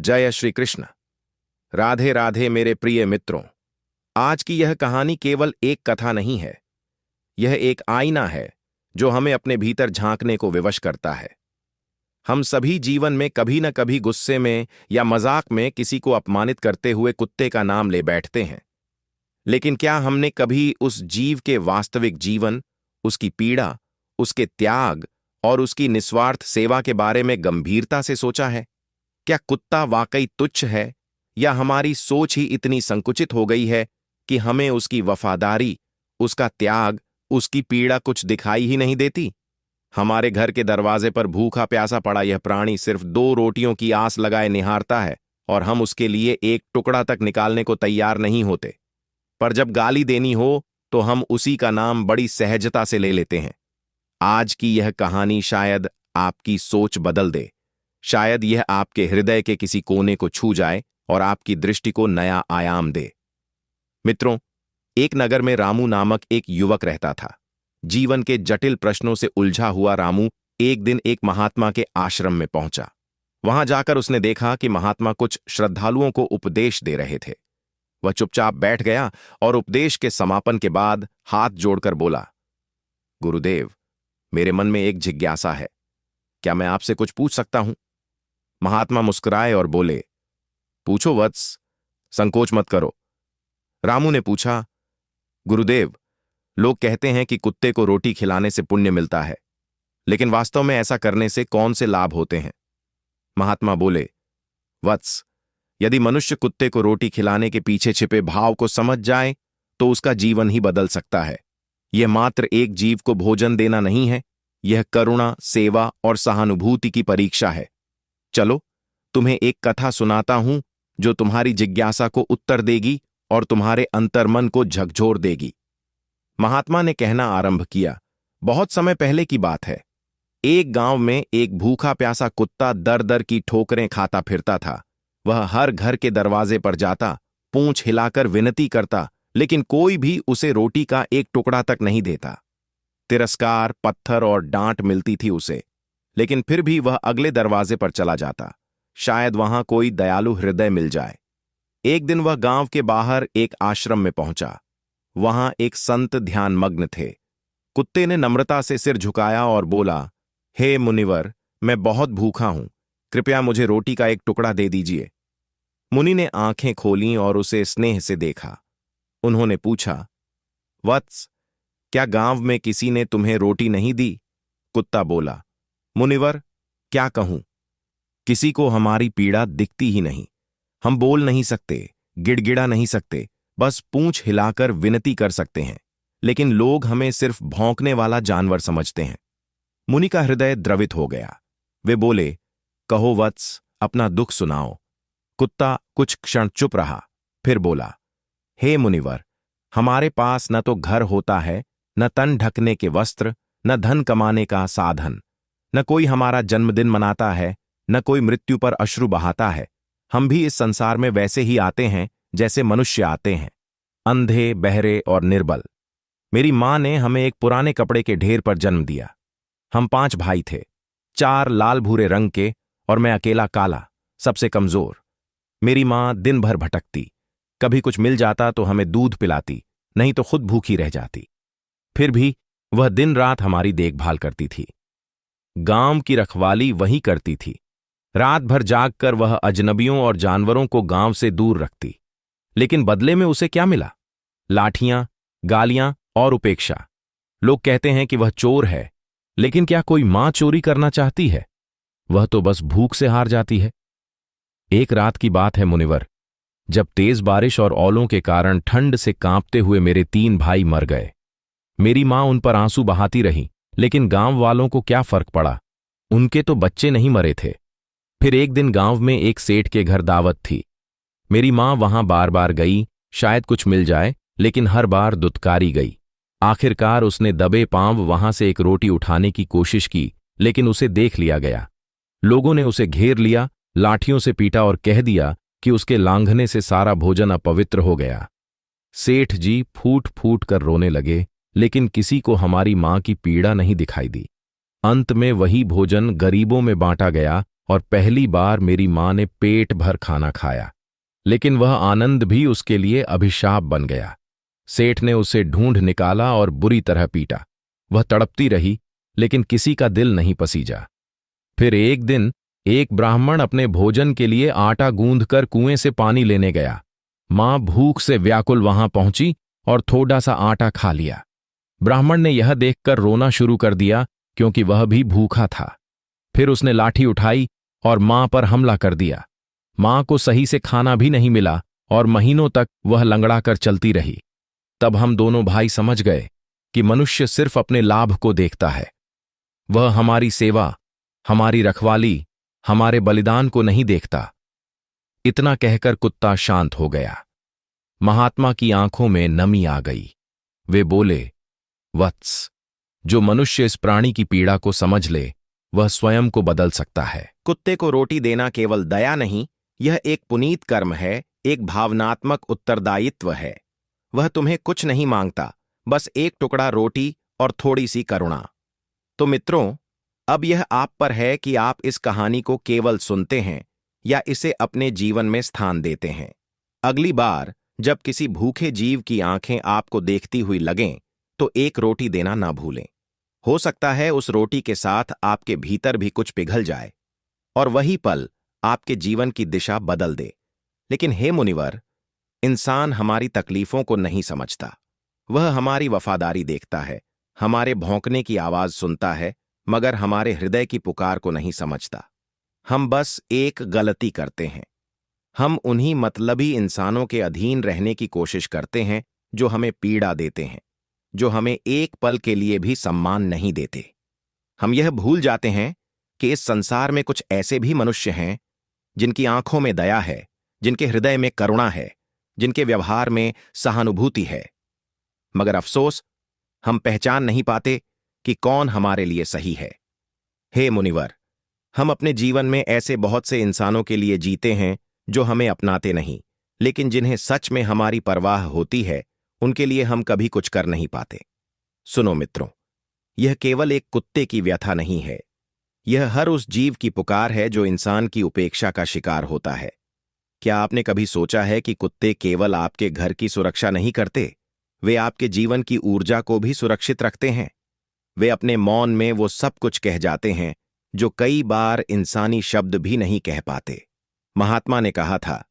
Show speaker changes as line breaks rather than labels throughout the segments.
जय श्री कृष्ण। राधे राधे मेरे प्रिय मित्रों। आज की यह कहानी केवल एक कथा नहीं है, यह एक आईना है जो हमें अपने भीतर झांकने को विवश करता है। हम सभी जीवन में कभी न कभी गुस्से में या मजाक में किसी को अपमानित करते हुए कुत्ते का नाम ले बैठते हैं, लेकिन क्या हमने कभी उस जीव के वास्तविक जीवन, उसकी पीड़ा, उसके त्याग और उसकी निस्वार्थ सेवा के बारे में गंभीरता से सोचा है? क्या कुत्ता वाकई तुच्छ है, या हमारी सोच ही इतनी संकुचित हो गई है कि हमें उसकी वफादारी, उसका त्याग, उसकी पीड़ा कुछ दिखाई ही नहीं देती? हमारे घर के दरवाजे पर भूखा प्यासा पड़ा यह प्राणी सिर्फ 2 रोटियों की आस लगाए निहारता है और हम उसके लिए एक टुकड़ा तक निकालने को तैयार नहीं होते। पर जब गाली देनी हो तो हम उसी का नाम बड़ी सहजता से ले लेते हैं। आज की यह कहानी शायद आपकी सोच बदल दे, शायद यह आपके हृदय के किसी कोने को छू जाए और आपकी दृष्टि को नया आयाम दे। मित्रों, एक नगर में रामू नामक एक युवक रहता था। जीवन के जटिल प्रश्नों से उलझा हुआ रामू एक दिन एक महात्मा के आश्रम में पहुंचा। वहां जाकर उसने देखा कि महात्मा कुछ श्रद्धालुओं को उपदेश दे रहे थे। वह चुपचाप बैठ गया और उपदेश के समापन के बाद हाथ जोड़कर बोला, गुरुदेव, मेरे मन में एक जिज्ञासा है, क्या मैं आपसे कुछ पूछ सकता हूं? महात्मा मुस्कुराए और बोले, पूछो वत्स, संकोच मत करो। रामू ने पूछा, गुरुदेव, लोग कहते हैं कि कुत्ते को रोटी खिलाने से पुण्य मिलता है, लेकिन वास्तव में ऐसा करने से कौन से लाभ होते हैं? महात्मा बोले, वत्स, यदि मनुष्य कुत्ते को रोटी खिलाने के पीछे छिपे भाव को समझ जाए तो उसका जीवन ही बदल सकता है। यह मात्र एक जीव को भोजन देना नहीं है, यह करुणा, सेवा और सहानुभूति की परीक्षा है। चलो, तुम्हें एक कथा सुनाता हूं जो तुम्हारी जिज्ञासा को उत्तर देगी और तुम्हारे अंतर्मन को झकझोर देगी। महात्मा ने कहना आरंभ किया, बहुत समय पहले की बात है। एक गांव में एक भूखा प्यासा कुत्ता दर दर की ठोकरें खाता फिरता था। वह हर घर के दरवाजे पर जाता, पूंछ हिलाकर विनती करता, लेकिन कोई भी उसे रोटी का एक टुकड़ा तक नहीं देता। तिरस्कार, पत्थर और डांट मिलती थी उसे, लेकिन फिर भी वह अगले दरवाजे पर चला जाता, शायद वहां कोई दयालु हृदय मिल जाए। एक दिन वह गांव के बाहर एक आश्रम में पहुंचा। वहां एक संत ध्यानमग्न थे। कुत्ते ने नम्रता से सिर झुकाया और बोला, हे मुनिवर, मैं बहुत भूखा हूं, कृपया मुझे रोटी का एक टुकड़ा दे दीजिए। मुनि ने आंखें खोलीं और उसे स्नेह से देखा। उन्होंने पूछा, वत्स, क्या गांव में किसी ने तुम्हें रोटी नहीं दी? कुत्ता बोला, मुनिवर, क्या कहूं, किसी को हमारी पीड़ा दिखती ही नहीं। हम बोल नहीं सकते, गिड़गिड़ा नहीं सकते, बस पूंछ हिलाकर विनती कर सकते हैं, लेकिन लोग हमें सिर्फ भौंकने वाला जानवर समझते हैं। मुनि का हृदय द्रवित हो गया। वे बोले, कहो वत्स, अपना दुख सुनाओ। कुत्ता कुछ क्षण चुप रहा, फिर बोला, हे मुनिवर, हमारे पास न तो घर होता है, न तन ढकने के वस्त्र, न धन कमाने का साधन, न कोई हमारा जन्मदिन मनाता है, न कोई मृत्यु पर अश्रु बहाता है। हम भी इस संसार में वैसे ही आते हैं जैसे मनुष्य आते हैं, अंधे, बहरे और निर्बल। मेरी मां ने हमें एक पुराने कपड़े के ढेर पर जन्म दिया। हम 5 भाई थे, 4 लाल भूरे रंग के और मैं अकेला काला, सबसे कमजोर। मेरी मां दिन भर भटकती, कभी कुछ मिल जाता तो हमें दूध पिलाती, नहीं तो खुद भूखी रह जाती। फिर भी वह दिन रात हमारी देखभाल करती थी। गांव की रखवाली वही करती थी। रात भर जागकर वह अजनबियों और जानवरों को गांव से दूर रखती, लेकिन बदले में उसे क्या मिला? लाठियां, गालियां और उपेक्षा। लोग कहते हैं कि वह चोर है, लेकिन क्या कोई मां चोरी करना चाहती है? वह तो बस भूख से हार जाती है। एक रात की बात है मुनिवर, जब तेज बारिश और ओलों के कारण ठंड से कांपते हुए मेरे 3 भाई मर गए। मेरी मां उन पर आंसू बहाती रही, लेकिन गांव वालों को क्या फर्क पड़ा, उनके तो बच्चे नहीं मरे थे। फिर एक दिन गांव में एक सेठ के घर दावत थी। मेरी मां वहां बार बार गई, शायद कुछ मिल जाए, लेकिन हर बार दुत्कारी गई। आखिरकार उसने दबे पांव वहां से एक रोटी उठाने की कोशिश की, लेकिन उसे देख लिया गया। लोगों ने उसे घेर लिया, लाठियों से पीटा और कह दिया कि उसके लांघने से सारा भोजन अपवित्र हो गया। सेठ जी फूट फूट कर रोने लगे, लेकिन किसी को हमारी मां की पीड़ा नहीं दिखाई दी। अंत में वही भोजन गरीबों में बांटा गया और पहली बार मेरी मां ने पेट भर खाना खाया। लेकिन वह आनंद भी उसके लिए अभिशाप बन गया। सेठ ने उसे ढूंढ निकाला और बुरी तरह पीटा। वह तड़पती रही, लेकिन किसी का दिल नहीं पसीजा। फिर एक दिन एक ब्राह्मण अपने भोजन के लिए आटा गूंथकर कुएं से पानी लेने गया। मां भूख से व्याकुल वहां पहुंची और थोड़ा सा आटा खा लिया। ब्राह्मण ने यह देखकर रोना शुरू कर दिया, क्योंकि वह भी भूखा था। फिर उसने लाठी उठाई और मां पर हमला कर दिया। मां को सही से खाना भी नहीं मिला और महीनों तक वह लंगड़ा कर चलती रही। तब हम दोनों भाई समझ गए कि मनुष्य सिर्फ अपने लाभ को देखता है। वह हमारी सेवा, हमारी रखवाली, हमारे बलिदान को नहीं देखता। इतना कहकर कुत्ता शांत हो गया। महात्मा की आंखों में नमी आ गई। वे बोले, वत्स, जो मनुष्य इस प्राणी की पीड़ा को समझ ले, वह स्वयं को बदल सकता है। कुत्ते को रोटी देना केवल दया नहीं, यह एक पुनीत कर्म है, एक भावनात्मक उत्तरदायित्व है। वह तुम्हें कुछ नहीं मांगता, बस एक टुकड़ा रोटी और थोड़ी सी करुणा। तो मित्रों, अब यह आप पर है कि आप इस कहानी को केवल सुनते हैं या इसे अपने जीवन में स्थान देते हैं। अगली बार जब किसी भूखे जीव की आंखें आपको देखती हुई लगें, तो एक रोटी देना ना भूलें। हो सकता है उस रोटी के साथ आपके भीतर भी कुछ पिघल जाए और वही पल आपके जीवन की दिशा बदल दे। लेकिन हे मुनिवर, इंसान हमारी तकलीफों को नहीं समझता। वह हमारी वफादारी देखता है, हमारे भौंकने की आवाज सुनता है, मगर हमारे हृदय की पुकार को नहीं समझता। हम बस एक गलती करते हैं। हम उन्हीं मतलबी इंसानों के अधीन रहने की कोशिश करते हैं जो हमें पीड़ा देते हैं, जो हमें एक पल के लिए भी सम्मान नहीं देते। हम यह भूल जाते हैं कि इस संसार में कुछ ऐसे भी मनुष्य हैं जिनकी आंखों में दया है, जिनके हृदय में करुणा है, जिनके व्यवहार में सहानुभूति है। मगर अफसोस, हम पहचान नहीं पाते कि कौन हमारे लिए सही है। हे मुनिवर, हम अपने जीवन में ऐसे बहुत से इंसानों के लिए जीते हैं जो हमें अपनाते नहीं, लेकिन जिन्हें सच में हमारी परवाह होती है, उनके लिए हम कभी कुछ कर नहीं पाते। सुनो मित्रों, यह केवल एक कुत्ते की व्यथा नहीं है। यह हर उस जीव की पुकार है जो इंसान की उपेक्षा का शिकार होता है। क्या आपने कभी सोचा है कि कुत्ते केवल आपके घर की सुरक्षा नहीं करते, वे आपके जीवन की ऊर्जा को भी सुरक्षित रखते हैं। वे अपने मौन में वो सब कुछ कह जाते हैं जो कई बार इंसानी शब्द भी नहीं कह पाते। महात्मा ने कहा था,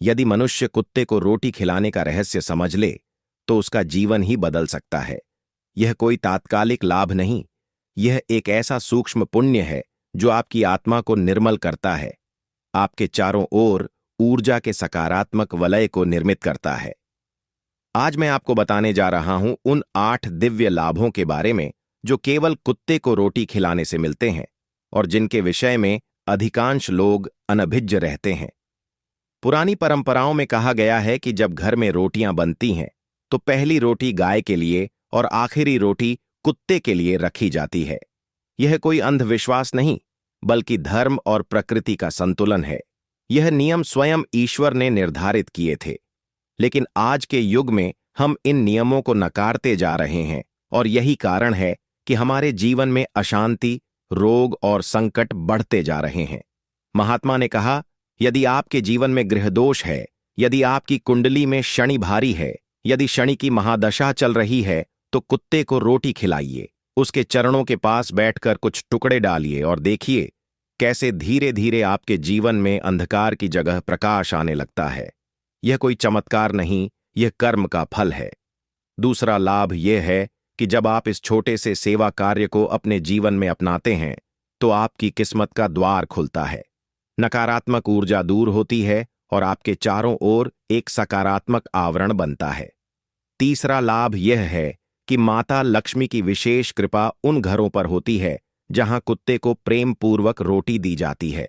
यदि मनुष्य कुत्ते को रोटी खिलाने का रहस्य समझ ले, तो उसका जीवन ही बदल सकता है। यह कोई तात्कालिक लाभ नहीं, यह एक ऐसा सूक्ष्म पुण्य है जो आपकी आत्मा को निर्मल करता है, आपके चारों ओर ऊर्जा के सकारात्मक वलय को निर्मित करता है। आज मैं आपको बताने जा रहा हूं उन 8 दिव्य लाभों के बारे में जो केवल कुत्ते को रोटी खिलाने से मिलते हैं और जिनके विषय में अधिकांश लोग अनभिज्ञ रहते हैं। पुरानी परंपराओं में कहा गया है कि जब घर में रोटियां बनती हैं, तो पहली रोटी गाय के लिए और आखिरी रोटी कुत्ते के लिए रखी जाती है। यह कोई अंधविश्वास नहीं, बल्कि धर्म और प्रकृति का संतुलन है। यह नियम स्वयं ईश्वर ने निर्धारित किए थे। लेकिन आज के युग में हम इन नियमों को नकारते जा रहे हैं और यही कारण है कि हमारे जीवन में अशांति, रोग और संकट बढ़ते जा रहे हैं। महात्मा ने कहा, यदि आपके जीवन में गृहदोष है, यदि आपकी कुंडली में शनि भारी है, यदि शनि की महादशा चल रही है, तो कुत्ते को रोटी खिलाइए, उसके चरणों के पास बैठकर कुछ टुकड़े डालिए और देखिए कैसे धीरे धीरे आपके जीवन में अंधकार की जगह प्रकाश आने लगता है। यह कोई चमत्कार नहीं, यह कर्म का फल है। दूसरा लाभ यह है कि जब आप इस छोटे से सेवा कार्य को अपने जीवन में अपनाते हैं, तो आपकी किस्मत का द्वार खुलता है। नकारात्मक ऊर्जा दूर होती है और आपके चारों ओर एक सकारात्मक आवरण बनता है। तीसरा लाभ यह है कि माता लक्ष्मी की विशेष कृपा उन घरों पर होती है जहां कुत्ते को प्रेम पूर्वक रोटी दी जाती है।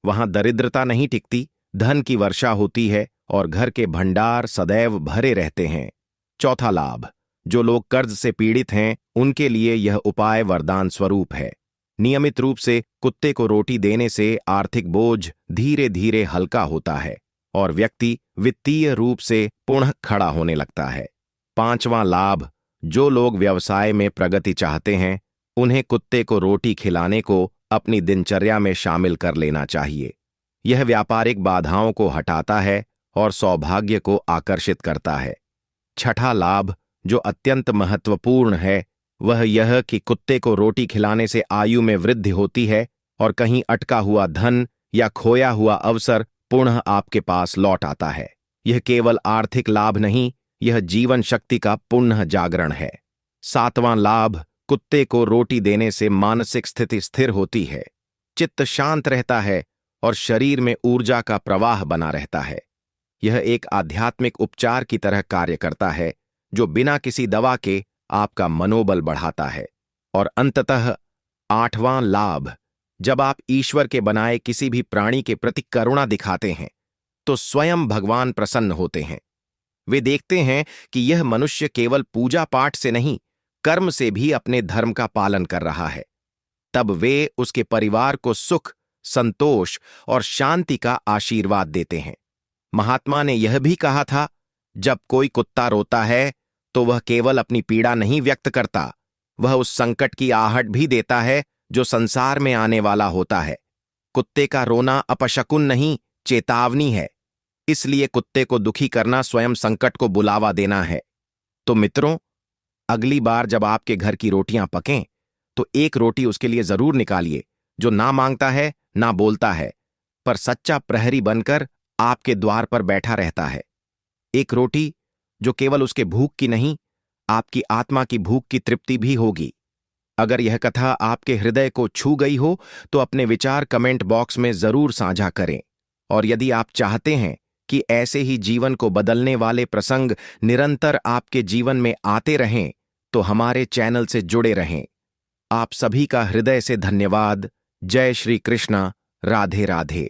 वहां दरिद्रता नहीं टिकती, धन की वर्षा होती है और घर के भंडार सदैव भरे रहते हैं। चौथा लाभ, जो लोग कर्ज से पीड़ित हैं, उनके लिए यह उपाय वरदान स्वरूप है। नियमित रूप से कुत्ते को रोटी देने से आर्थिक बोझ धीरे धीरे हल्का होता है और व्यक्ति वित्तीय रूप से पुनः खड़ा होने लगता है। पांचवां लाभ, जो लोग व्यवसाय में प्रगति चाहते हैं, उन्हें कुत्ते को रोटी खिलाने को अपनी दिनचर्या में शामिल कर लेना चाहिए। यह व्यापारिक बाधाओं को हटाता है और सौभाग्य को आकर्षित करता है। छठा लाभ, जो अत्यंत महत्वपूर्ण है, वह यह कि कुत्ते को रोटी खिलाने से आयु में वृद्धि होती है और कहीं अटका हुआ धन या खोया हुआ अवसर पुनः आपके पास लौट आता है। यह केवल आर्थिक लाभ नहीं, यह जीवन शक्ति का पुनः जागरण है। सातवां लाभ, कुत्ते को रोटी देने से मानसिक स्थिति स्थिर होती है, चित्त शांत रहता है और शरीर में ऊर्जा का प्रवाह बना रहता है। यह एक आध्यात्मिक उपचार की तरह कार्य करता है, जो बिना किसी दवा के आपका मनोबल बढ़ाता है। और अंततः आठवां लाभ, जब आप ईश्वर के बनाए किसी भी प्राणी के प्रति करुणा दिखाते हैं तो स्वयं भगवान प्रसन्न होते हैं। वे देखते हैं कि यह मनुष्य केवल पूजा पाठ से नहीं, कर्म से भी अपने धर्म का पालन कर रहा है। तब वे उसके परिवार को सुख, संतोष और शांति का आशीर्वाद देते हैं। महात्मा ने यह भी कहा था, जब कोई कुत्ता रोता है तो वह केवल अपनी पीड़ा नहीं व्यक्त करता, वह उस संकट की आहट भी देता है जो संसार में आने वाला होता है। कुत्ते का रोना अपशकुन नहीं, चेतावनी है। इसलिए कुत्ते को दुखी करना स्वयं संकट को बुलावा देना है। तो मित्रों, अगली बार जब आपके घर की रोटियां पकें तो एक रोटी उसके लिए जरूर निकालिए, जो ना मांगता है ना बोलता है, पर सच्चा प्रहरी बनकर आपके द्वार पर बैठा रहता है। एक रोटी जो केवल उसके भूख की नहीं, आपकी आत्मा की भूख की तृप्ति भी होगी। अगर यह कथा आपके हृदय को छू गई हो तो अपने विचार कमेंट बॉक्स में जरूर साझा करें। और यदि आप चाहते हैं कि ऐसे ही जीवन को बदलने वाले प्रसंग निरंतर आपके जीवन में आते रहें, तो हमारे चैनल से जुड़े रहें। आप सभी का हृदय से धन्यवाद। जय श्री कृष्णा। राधे राधे।